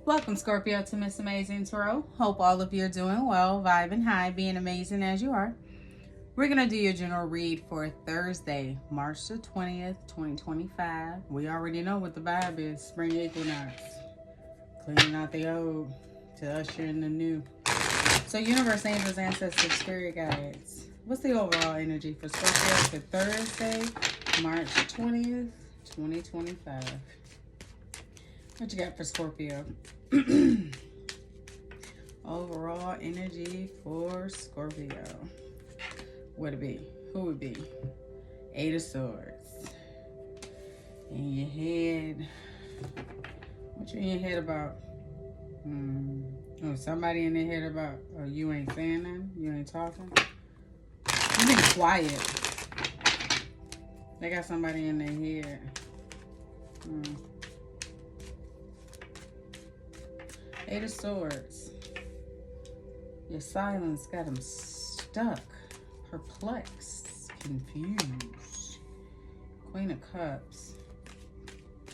Welcome, Scorpio, to Miss Amazing Tarot. Hope all of you are doing well, vibing high, being amazing as you are. We're going to do your general read for Thursday, March the 20th, 2025. We already know what the vibe is. Spring equinox. Cleaning out the old to usher in the new. So, universe, angels, ancestors, spirit guides. What's the overall energy for Scorpio for Thursday, March 20th, 2025? What you got for Scorpio? Overall energy for Scorpio. What it be? Who would be? Eight of Swords. In your head. What you in your head about? Oh, somebody in their head about, oh, you ain't saying nothing? You ain't talking? You been quiet. They got somebody in their head. Eight of Swords. Your silence got them stuck, perplexed, confused. Queen of Cups.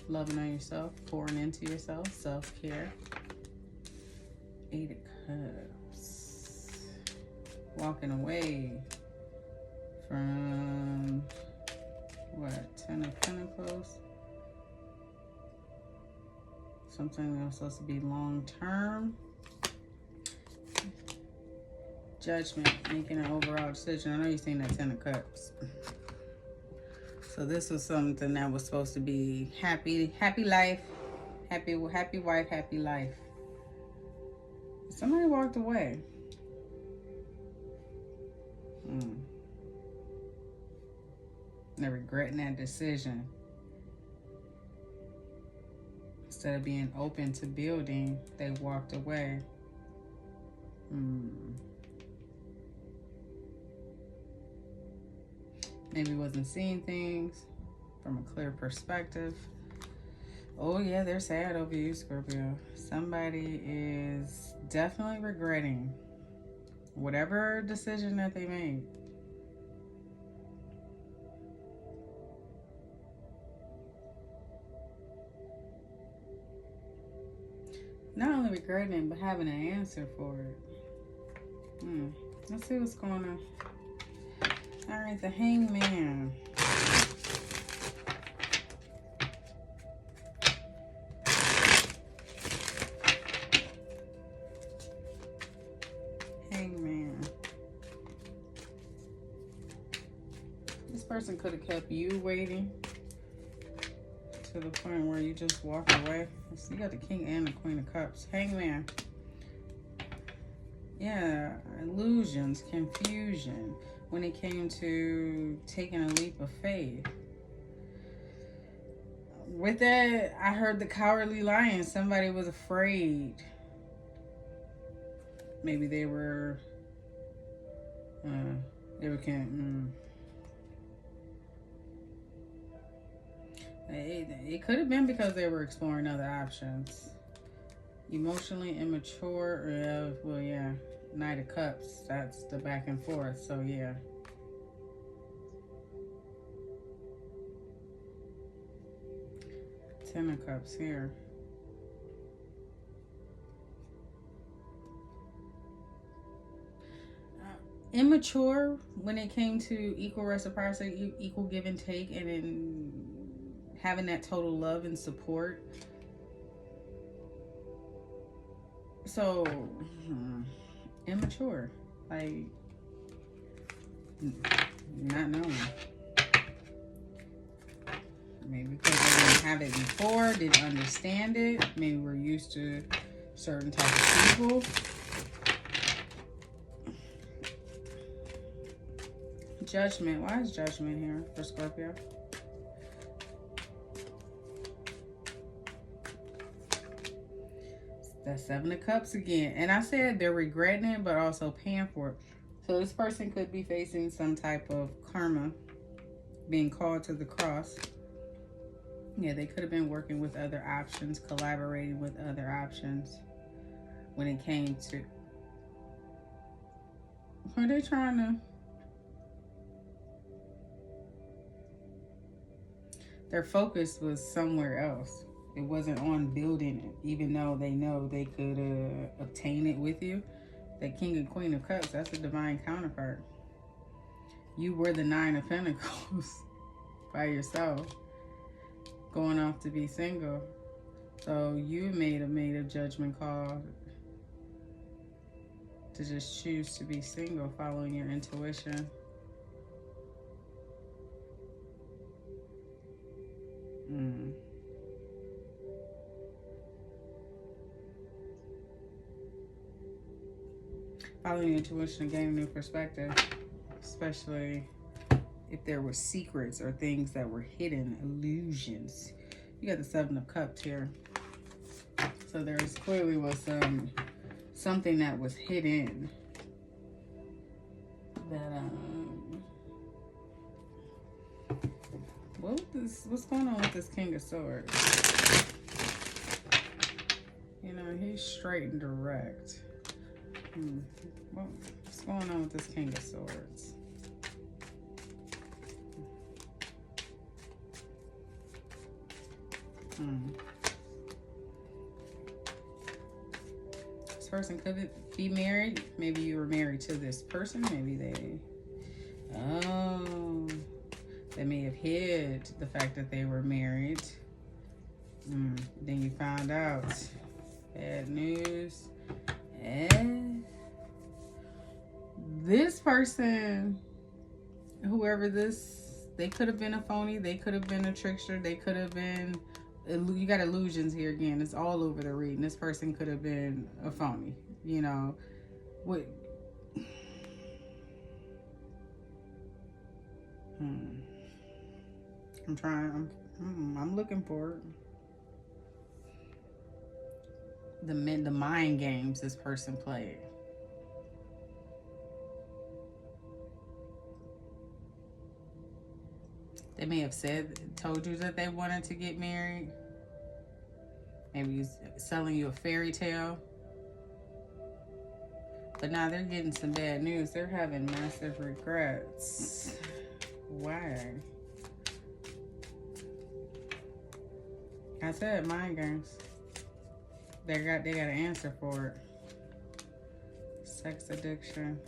Loving on yourself, pouring into yourself, self-care. Eight of Cups. Walking away from, what, Ten of Pentacles? Something that was supposed to be long-term. Judgment, making an overall decision. I know you've seen that Ten of Cups. So this was something that was supposed to be happy life, happy wife, happy life. Somebody walked away. They're regretting that decision. Instead of being open to building, they walked away. Maybe wasn't seeing things from a clear perspective. Oh yeah, they're sad over you, Scorpio. Somebody is definitely regretting whatever decision that they made. Not only regretting it, but having an answer for it. Let's see what's going on. All right, the Hangman. Hangman. This person could have kept you waiting to the point where you just walk away. You got the King and the Queen of Cups. Hangman. Yeah, illusions, confusion when it came to taking a leap of faith. With that, I heard the Cowardly Lion. Somebody was afraid. Maybe they were It could have been because they were exploring other options. Emotionally immature, well, yeah. Knight of Cups, that's the back and forth, so yeah. Ten of Cups here. Immature when it came to equal reciprocity, equal give and take, and in having that total love and support. So, immature, like not knowing. Maybe because they didn't have it before, didn't understand it. Maybe we're used to certain type of people. Judgment. Why is Judgment here for Scorpio? That's Seven of Cups again. And I said they're regretting it, but also paying for it. So this person could be facing some type of karma, being called to the cross. Yeah, they could have been working with other options, collaborating with other options when it came to... Are they trying to... Their focus was somewhere else. it wasn't on building it, even though they know they could obtain it with you. That King and Queen of Cups, that's a divine counterpart. You were the Nine of Pentacles by yourself, going off to be single. So you made a judgment call to just choose to be single, following your intuition. Following your intuition and gaining new perspective, especially if there were secrets or things that were hidden, illusions. You got the Seven of Cups here. So there clearly was something that was hidden that what's going on with this King of Swords? You know, he's straight and direct. What's going on with this King of Swords? This person could be married. Maybe you were married to this person. Maybe they may have hid the fact that they were married. Then you found out. Bad news. And this person, whoever this, they could have been a phony. They could have been a trickster. They could have been, you got illusions here again. It's all over the reading. This person could have been a phony. You know, what? I'm looking for it. The mind games this person played. They may have told you that they wanted to get married. Maybe he's selling you a fairy tale. But now they're getting some bad news. They're having massive regrets. Why? I said mind games. They got an answer for it. Sex addiction.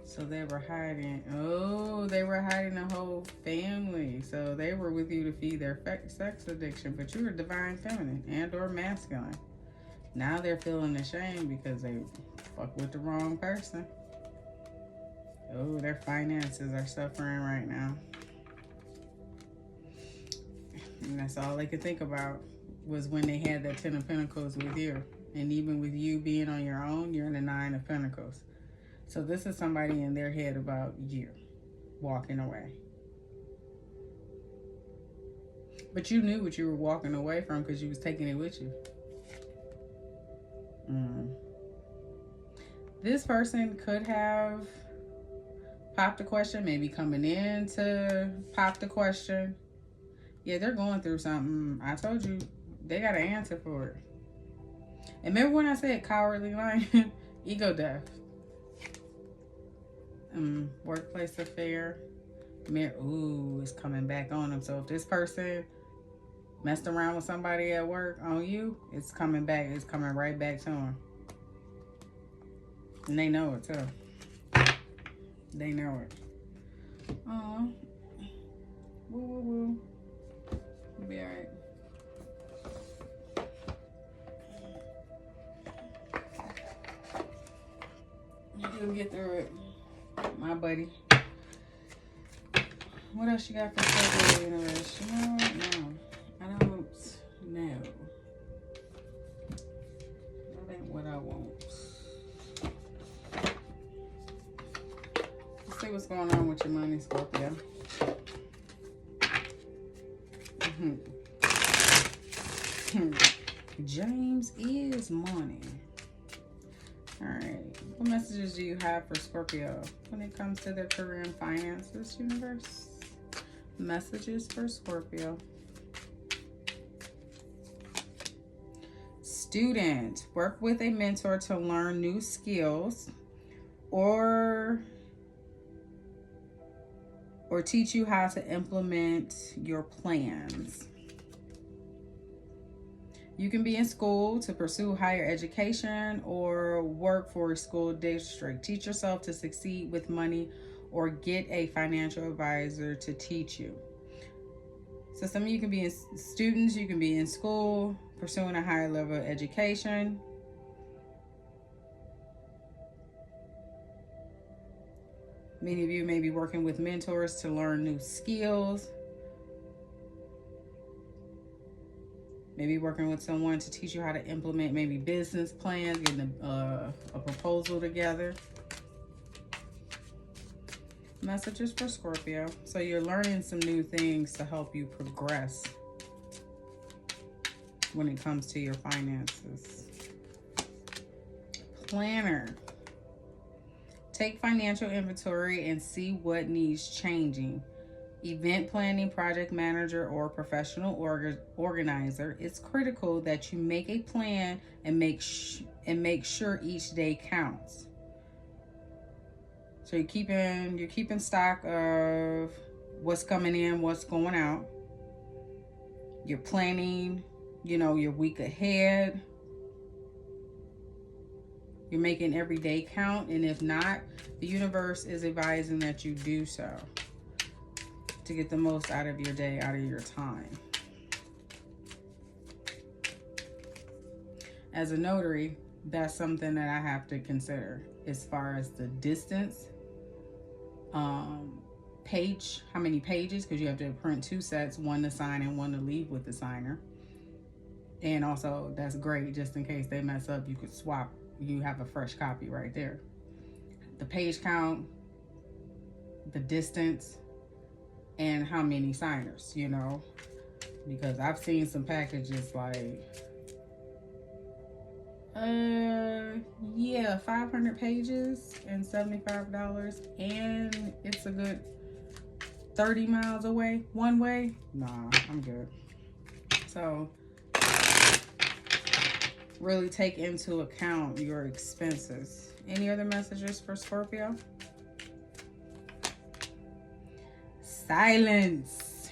So they were hiding. Oh, they were hiding the whole family. So they were with you to feed their sex addiction. But you were divine feminine and or masculine. Now they're feeling ashamed because they fuck with the wrong person. Oh, their finances are suffering right now. And that's all they could think about was when they had that Ten of Pentacles with you. And even with you being on your own, you're in the Nine of Pentacles. So this is somebody in their head about you walking away. But you knew what you were walking away from because you was taking it with you. This person could have popped the question, maybe coming in to pop the question. Yeah, they're going through something. I told you, they got an answer for it. And remember when I said cowardly lion? Ego death. Workplace affair. Ooh, it's coming back on them. So if this person messed around with somebody at work on you, it's coming back. It's coming right back to them. And they know it too. They know it. Aw. Woo, woo, woo. You'll be alright. You'll get through it, my buddy. What else you got for Scorpio universe? No, I don't know. That ain't what I want. Let's see what's going on with your money, Scorpio. James is money. Alright. What messages do you have for Scorpio when it comes to their career and finances, universe? Messages for Scorpio. Student. Work with a mentor to learn new skills or teach you how to implement your plans. You can be in school to pursue higher education or work for a school district. Teach yourself to succeed with money or get a financial advisor to teach you. So some of you can be students, you can be in school, pursuing a higher level of education. Many of you may be working with mentors to learn new skills. Maybe working with someone to teach you how to implement maybe business plans, getting a proposal together. Messages for Scorpio. So you're learning some new things to help you progress when it comes to your finances. Planner. Take financial inventory and see what needs changing. Event planning, project manager, or professional organizer, it's critical that you make a plan and make sure each day counts. So you're keeping stock of what's coming in, what's going out. You're planning, your week ahead. You're making every day count, and if not, the universe is advising that you do so to get the most out of your day, out of your time. As a notary, that's something that I have to consider as far as the distance, page, how many pages, because you have to print 2 sets, one to sign and one to leave with the signer. And also, that's great, just in case they mess up, you could swap, you have a fresh copy right there. The page count, the distance, and how many signers, because I've seen some packages like, 500 pages and $75, and it's a good 30 miles away, one way. Nah, I'm good. So really take into account your expenses. Any other messages for Scorpio? Silence.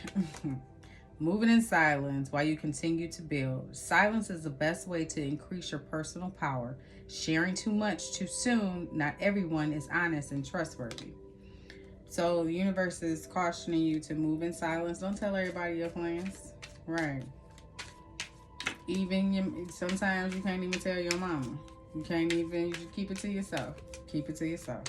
Moving in silence while you continue to build. Silence is the best way to increase your personal power. Sharing too much too soon, not everyone is honest and trustworthy. So the universe is cautioning you to move in silence. Don't tell everybody your plans. Right. Sometimes you can't even tell your mama. You should keep it to yourself. Keep it to yourself.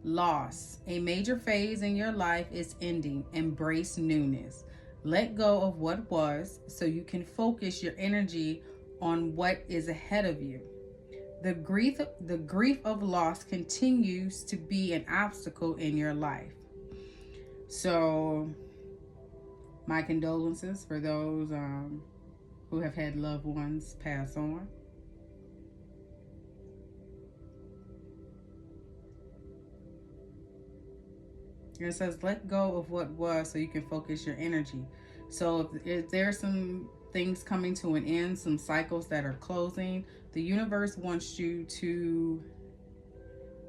Loss. A major phase in your life is ending. Embrace newness. Let go of what was so you can focus your energy on what is ahead of you. The grief of loss continues to be an obstacle in your life. So my condolences for those who have had loved ones pass on. It says, let go of what was so you can focus your energy. So if there's some things coming to an end, some cycles that are closing, the universe wants you to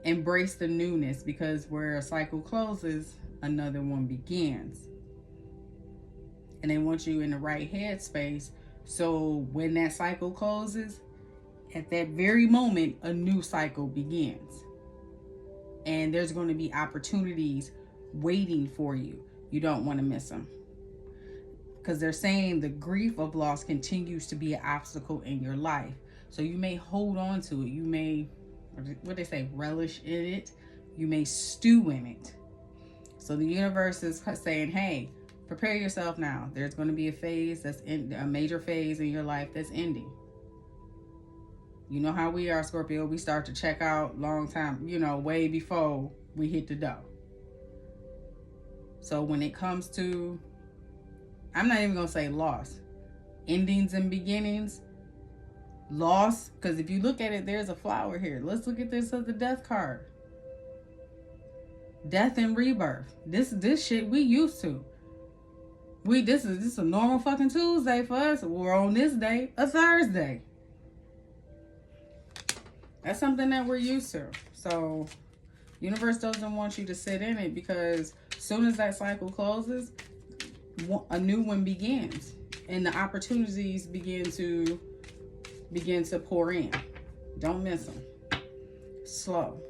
embrace the newness, because where a cycle closes, another one begins. And they want you in the right headspace. So when that cycle closes, at that very moment, a new cycle begins. And there's going to be opportunities waiting for you. You don't want to miss them, because they're saying the grief of loss continues to be an obstacle in your life. So you may hold on to it. You may, what they say, relish in it. You may stew in it. So the universe is saying, hey, prepare yourself now. There's going to be a major phase in your life that's ending. You know how we are, Scorpio. We start to check out long time, way before we hit the dough. So when it comes to, I'm not even going to say loss, endings and beginnings, loss, because if you look at it, there's a flower here. Let's look at this as the death card. Death and rebirth. This shit we used to. This is a normal fucking Tuesday for us. We're on this day, a Thursday. That's something that we're used to. So universe doesn't want you to sit in it, because as soon as that cycle closes, a new one begins, and the opportunities begin to pour in. Don't miss them. Slow.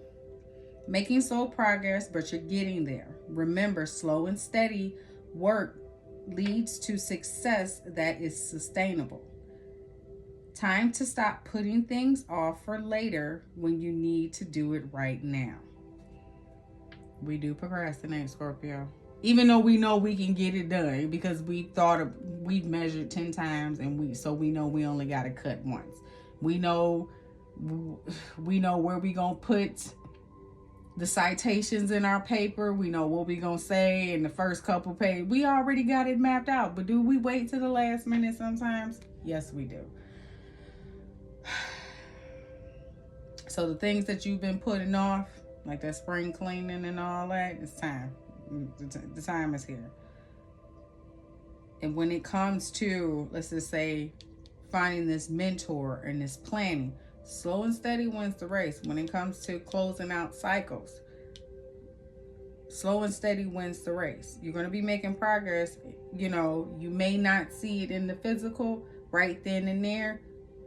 Making slow progress, but you're getting there. Remember, slow and steady work leads to success that is sustainable. Time to stop putting things off for later when you need to do it right now. We do procrastinate, Scorpio. Even though we know we can get it done because we've measured 10 times and we know we only got to cut once. We know where we gonna put the citations in our paper. We know what we gonna say in the first couple pages. We already got it mapped out, but do we wait to the last minute sometimes? Yes, we do. So the things that you've been putting off, like that spring cleaning and all that, it's time. The time is here. And when it comes to, let's just say, finding this mentor and this planning, slow and steady wins the race. When it comes to closing out cycles, slow and steady wins the race. You're going to be making progress. You know, you may not see it in the physical right then and there,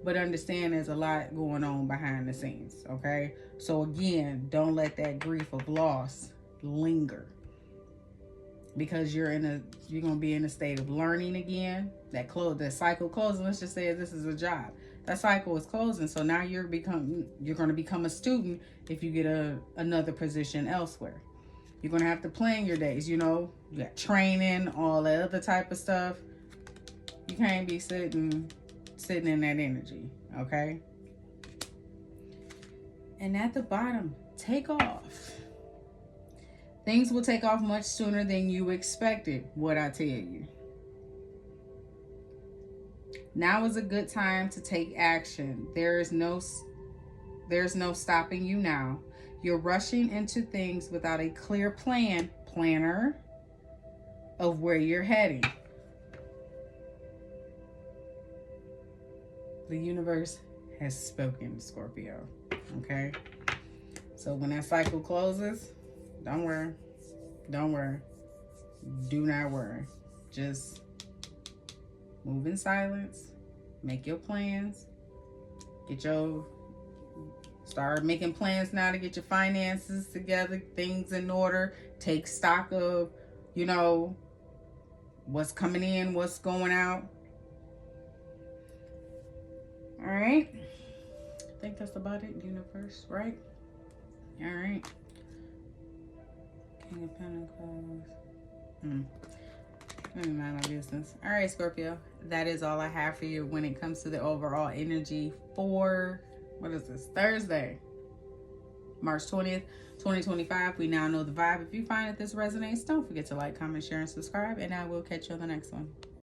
but understand there's a lot going on behind the scenes, okay? So again, don't let that grief of loss linger, because you're going to be in a state of learning again. That cycle closing. Let's just say this is a job. That cycle is closing. So now you're going to become a student if you get another position elsewhere. You're going to have to plan your days. You know, you got training, all that other type of stuff. You can't be sitting in that energy, okay? And at the bottom, take off. Things will take off much sooner than you expected, what I tell you. Now is a good time to take action. There's no stopping you now. You're rushing into things without a clear planner of where you're heading. The universe has spoken, Scorpio. Okay? So when that cycle closes, don't worry. Don't worry. Do not worry. Just move in silence. Make your plans. Start making plans now to get your finances together, things in order. Take stock of, what's coming in, what's going out. All right. I think that's about it, universe, right? All right. King of Pentacles. Mind my business. All right, Scorpio. That is all I have for you when it comes to the overall energy for, what is this? Thursday, March 20th, 2025. We now know the vibe. If you find that this resonates, don't forget to like, comment, share, and subscribe. And I will catch you on the next one.